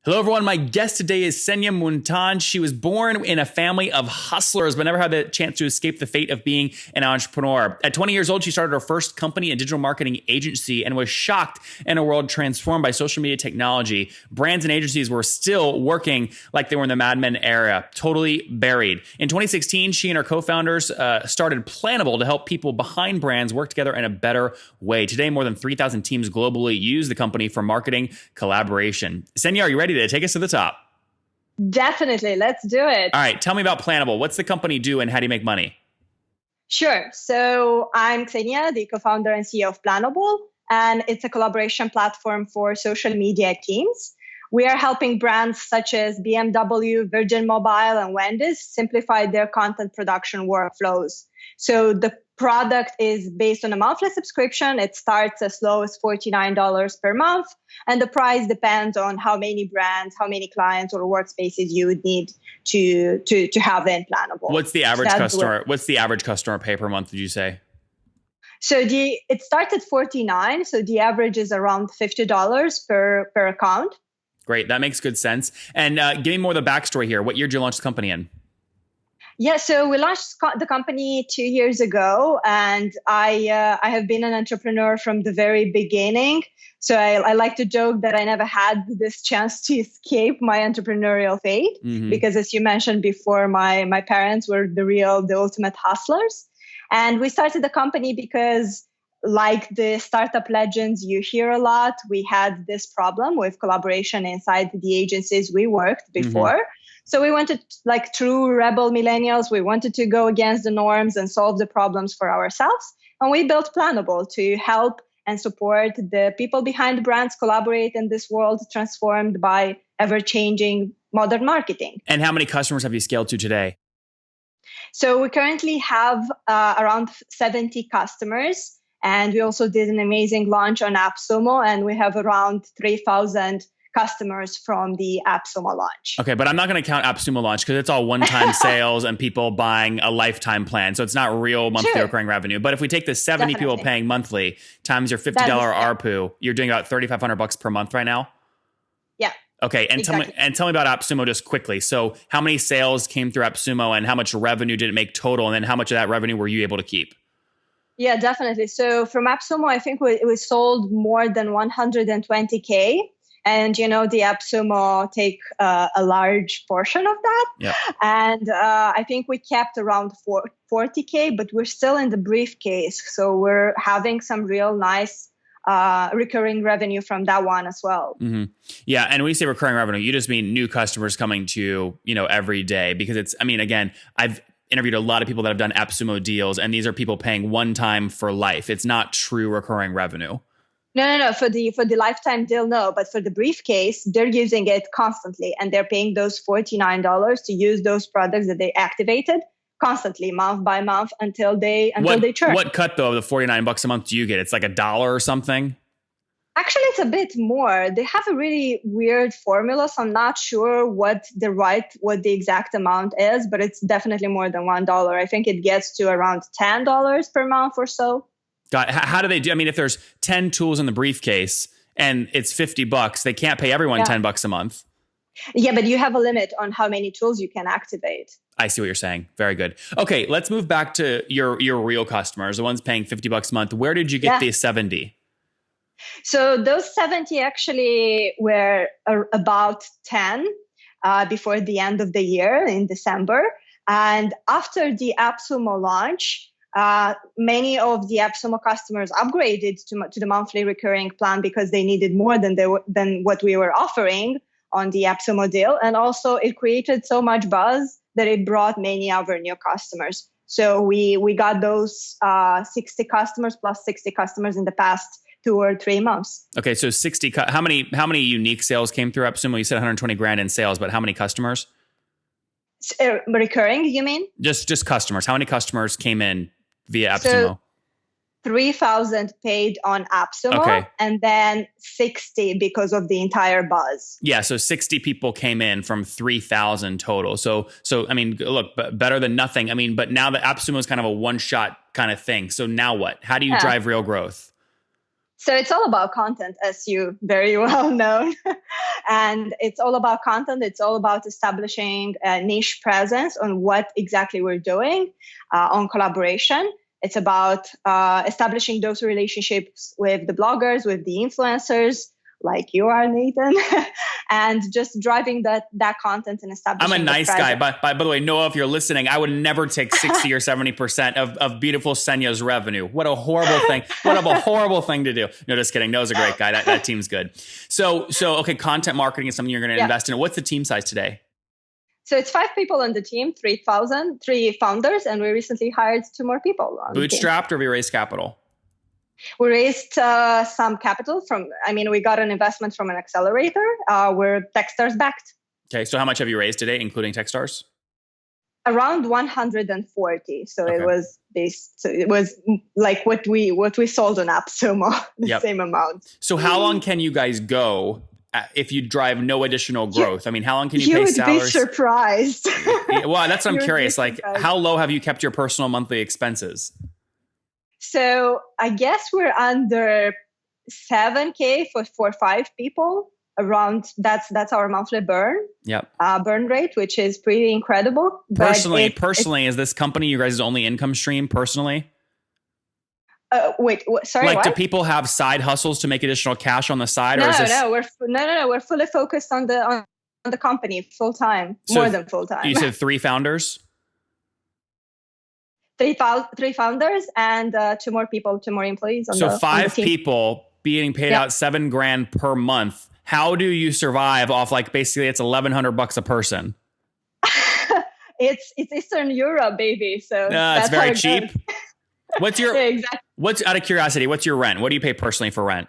Hello, everyone. My guest today is Senya Muntan. She was born in a family of hustlers, but never had the chance to escape the fate of being an entrepreneur. At 20 years old, she started her first company, a digital marketing agency, and was shocked in a world transformed by social media technology. Brands and agencies were still working like they were in the Mad Men era, totally buried. In 2016, she and her co-founders started Planable to help people behind brands work together in a better way. Today, more than 3,000 teams globally use the company for marketing collaboration. Senya, are you ready to take us to the top? Definitely. Let's do it. All right. Tell me about Planable. What's the company do and how do you make money? Sure. So I'm Xenia, the co-founder and CEO of Planable, and it's a collaboration platform for social media teams. We are helping brands such as BMW, Virgin Mobile, and Wendy's simplify their content production workflows. So the product is based on a monthly subscription. It starts as low as $49 per month, and the price depends on how many brands, how many clients or workspaces you would need to have in Planable. What's the average customer? What's the average customer pay per month? Did you say? So it starts at $49. So the average is around $50 per account. Great, that makes good sense. And give me more of the backstory here. What year did you launch the company in? Yeah, so we launched the company 2 years ago, and I have been an entrepreneur from the very beginning. So I like to joke that I never had this chance to escape my entrepreneurial fate, because as you mentioned before, my parents were the ultimate hustlers. And we started the company because, like the startup legends you hear a lot, we had this problem with collaboration inside the agencies we worked before. So we wanted, like true rebel millennials, we wanted to go against the norms and solve the problems for ourselves. And we built Planable to help and support the people behind brands collaborate in this world transformed by ever-changing modern marketing. And how many customers have you scaled to today? So we currently have around 70 customers. And we also did an amazing launch on AppSumo, and we have around 3,000 customers from the AppSumo launch. Okay, but I'm not going to count AppSumo launch because it's all one-time sales and people buying a lifetime plan. So it's not real monthly recurring revenue. But if we take the 70 people paying monthly times your $50 ARPU, you're doing about $3,500 per month right now? Yeah. Okay, and tell me about AppSumo just quickly. So how many sales came through AppSumo and how much revenue did it make total? And then how much of that revenue were you able to keep? Yeah, definitely. So from AppSumo, I think we sold more than 120K. And, the AppSumo take a large portion of that. Yeah. And I think we kept around 40K, but we're still in the briefcase. So we're having some real nice recurring revenue from that one as well. Yeah. And when you say recurring revenue, you just mean new customers coming to you, every day, because again, I've interviewed a lot of people that have done AppSumo deals, and these are people paying one time for life. It's not true recurring revenue. No. For the lifetime deal, no. But for the briefcase, they're using it constantly, and they're paying those $49 to use those products that they activated constantly, month by month, until they churn. What cut though of the $49 a month do you get? It's like $1 or something. Actually, it's a bit more. They have a really weird formula, so I'm not sure what the exact amount is, but it's definitely more than $1. I think it gets to around $10 per month or so. God, how do they do? I mean, if there's 10 tools in the briefcase and it's $50, they can't pay everyone $10 a month. Yeah, but you have a limit on how many tools you can activate. I see what you're saying. Very good. Okay, let's move back to your real customers, the ones paying $50 a month. Where did you get these 70? So those 70 actually were about 10 before the end of the year in December. And after the AppSumo launch, many of the AppSumo customers upgraded to the monthly recurring plan because they needed more than what we were offering on the AppSumo deal. And also it created so much buzz that it brought many other new customers. So we got those 60 customers plus 60 customers in the past 2 or 3 months. Okay, so 60. How many unique sales came through AppSumo? You said 120 grand in sales, but how many customers? Recurring, you mean? Just customers. How many customers came in via AppSumo? So 3,000 paid on AppSumo, and then 60 because of the entire buzz. Yeah, so 60 people came in from 3,000 total. So I mean, look, better than nothing. I mean, but now the AppSumo is kind of a one-shot kind of thing. So now what? How do you drive real growth? So it's all about content, as you very well know. And it's all about content. It's all about establishing a niche presence on what exactly we're doing, on collaboration. It's about establishing those relationships with the bloggers, with the influencers, like you are, Nathan, and just driving that content and establishing. I'm a nice guy, but by the way, Noah, if you're listening, I would never take 60 or 70% of beautiful Senya's revenue. What a horrible thing! What a horrible thing to do. No, just kidding. Noah's a great guy. That team's good. So okay, content marketing is something you're going to invest in. What's the team size today? So it's 5 people on the team, 3 founders, and we recently hired 2 more people. Bootstrapped, or we raised capital? We raised some capital we got an investment from an accelerator. We're Techstars backed. Okay, so how much have you raised today, including Techstars? Around 140. So it was like what we sold on AppSumo, the same amount. So how long can you guys go if you drive no additional growth? I mean, how long can you pay salaries? You would be surprised. Well, that's what I'm curious. Like, how low have you kept your personal monthly expenses? So I guess we're under 7K for 5 people. Around that's our monthly burn. Yep. Burn rate, which is pretty incredible. Personally, is this company you guys' only income stream? Personally? Wait, sorry. Like, what? do people have side hustles to make additional cash on the side? No, or is this... no, we're fully focused on the company full time, more than full time. You said 3 founders. 3 founders and 2 more people, 2 more employees. So 5 people being paid out $7,000 per month. How do you survive off, like, basically it's $1,100 a person? It's Eastern Europe, baby. So it's very cheap. What's your exactly. What's, out of curiosity, what's your rent? What do you pay personally for rent?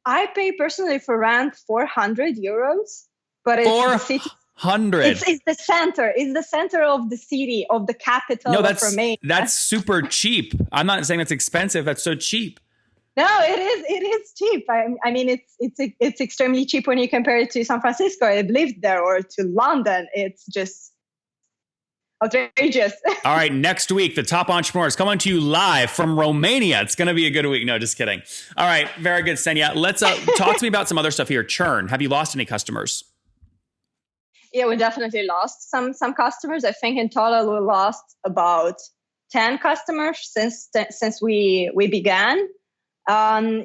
I pay personally for rent 400 euros, but it's the city. 100. It's the center. It's the center of the city, of the capital of Romania. That's super cheap. I'm not saying that's expensive. That's so cheap. No, it is cheap. I mean, it's extremely cheap when you compare it to San Francisco. I've lived there, or to London. It's just outrageous. All right, next week, the Top Entrepreneurs coming to you live from Romania. It's going to be a good week. No, just kidding. All right, very good, Senya. Let's talk to me about some other stuff here. Churn. Have you lost any customers? Yeah, we definitely lost some customers. I think in total we lost about 10 customers since we began.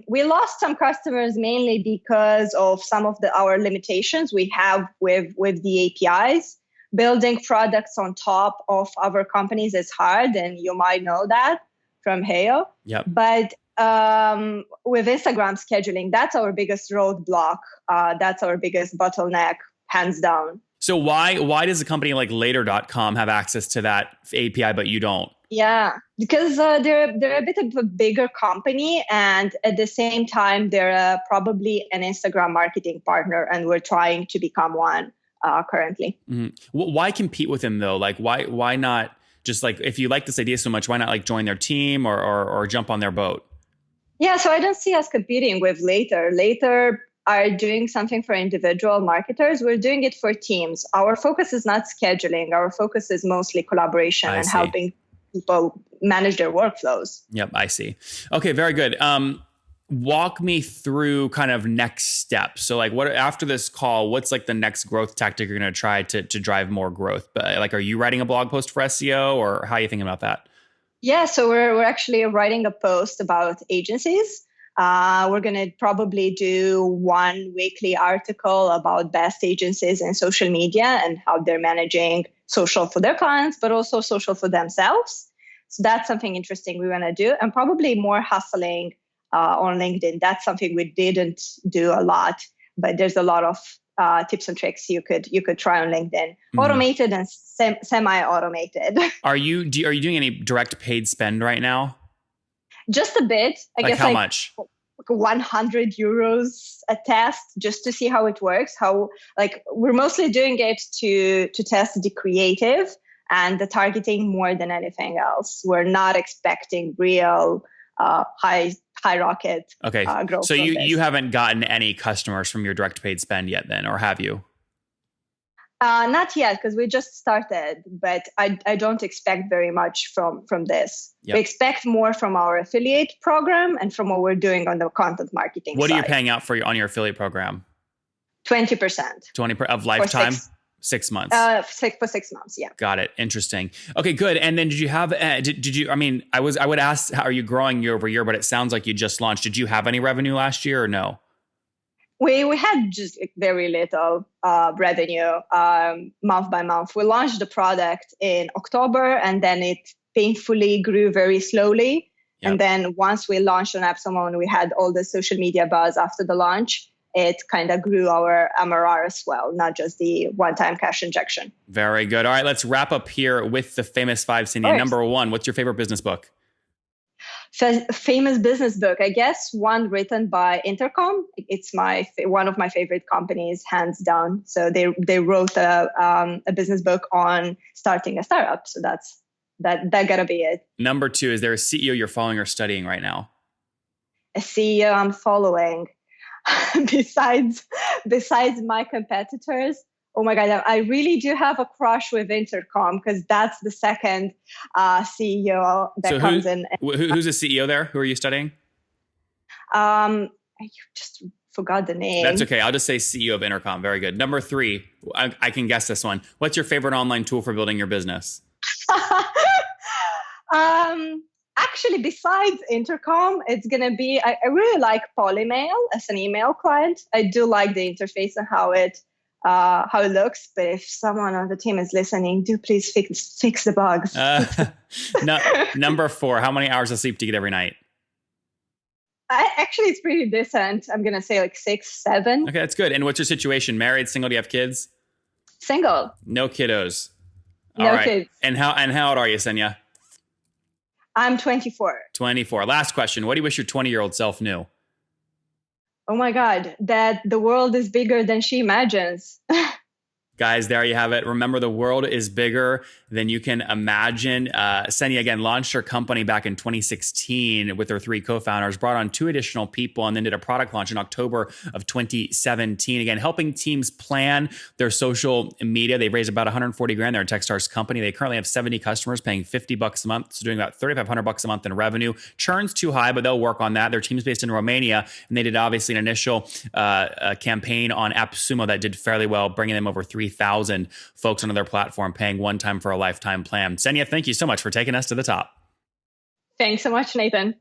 We lost some customers mainly because of some of our limitations we have with the APIs. Building products on top of other companies is hard, and you might know that from Heyo. Yep. But with Instagram scheduling, that's our biggest roadblock. That's our biggest bottleneck, hands down. So why does a company like Later.com have access to that API, but you don't? Yeah, because they're a bit of a bigger company, and at the same time, they're probably an Instagram marketing partner, and we're trying to become one currently. Mm-hmm. Why compete with them though? Like, why not just, like, if you like this idea so much, why not like join their team or jump on their boat? Yeah, so I don't see us competing with Later. Later are doing something for individual marketers. We're doing it for teams. Our focus is not scheduling. Our focus is mostly collaboration and helping people manage their workflows. Yep, I see. Okay, very good. Walk me through kind of next steps. So, like, what after this call, what's like the next growth tactic you're going to try to drive more growth? But like, are you writing a blog post for SEO, or how are you thinking about that? Yeah, so we're actually writing a post about agencies. We're going to probably do one weekly article about best agencies in social media and how they're managing social for their clients, but also social for themselves. So that's something interesting we want to do, and probably more hustling on LinkedIn. That's something we didn't do a lot, but there's a lot of tips and tricks you could try on LinkedIn, automated and semi-automated. Are you doing any direct paid spend right now? Just a bit. I guess how much? 100 euros a test, just to see how it works. We're mostly doing it to test the creative and the targeting more than anything else. We're not expecting real high rocket growth. So you haven't gotten any customers from your direct paid spend yet then, or have you? Not yet, because we just started, but I don't expect very much from this. Yep. We expect more from our affiliate program and from what we're doing on the content marketing side. What are you paying out on your affiliate program? 20% 20 of for lifetime, 6 months. for 6 months. Yeah. Got it. Interesting. Okay, good. And then did you have, did you, I mean, I would ask, how are you growing year over year, but it sounds like you just launched. Did you have any revenue last year or no? We had just very little revenue month by month. We launched the product in October, and then it painfully grew very slowly. Yep. And then once we launched on AppSummon, we had all the social media buzz after the launch. It kind of grew our MRR as well, not just the one-time cash injection. Very good. All right, let's wrap up here with the famous five, Senia. Number one, what's your favorite business book? Famous business book, I guess one written by Intercom. It's one of my favorite companies, hands down. So they wrote a business book on starting a startup. So that gotta be it. Number two, is there a CEO you're following or studying right now? A CEO I'm following, besides my competitors. Oh my God, I really do have a crush with Intercom because that's the second CEO that comes in. Who's the CEO there? Who are you studying? I just forgot the name. That's okay. I'll just say CEO of Intercom. Very good. Number three, I can guess this one. What's your favorite online tool for building your business? Actually, besides Intercom, it's going to be, I really like Polymail as an email client. I do like the interface and how it looks, but if someone on the team is listening, do please fix the bugs. Number four, how many hours of sleep do you get every night? Actually, it's pretty decent. I'm going to say like 6, 7. Okay, that's good. And what's your situation? Married, single, do you have kids? Single. No kiddos. No kids. And how old are you, Senia? I'm 24. 24. Last question. What do you wish your 20-year-old self knew? Oh my God, that the world is bigger than she imagines. Guys, there you have it. Remember, the world is bigger than you can imagine. Senia, again, launched her company back in 2016 with her 3 co-founders, brought on 2 additional people, and then did a product launch in October of 2017. Again, helping teams plan their social media. They've raised about 140 grand. They're a Techstars company. They currently have 70 customers paying $50 a month, so doing about $3,500 a month in revenue. Churn's too high, but they'll work on that. Their team's based in Romania, and they did obviously an initial campaign on AppSumo that did fairly well, bringing them over 3,000 folks onto their platform, paying one time for a lifetime plan. Senia, thank you so much for taking us to the top. Thanks so much, Nathan.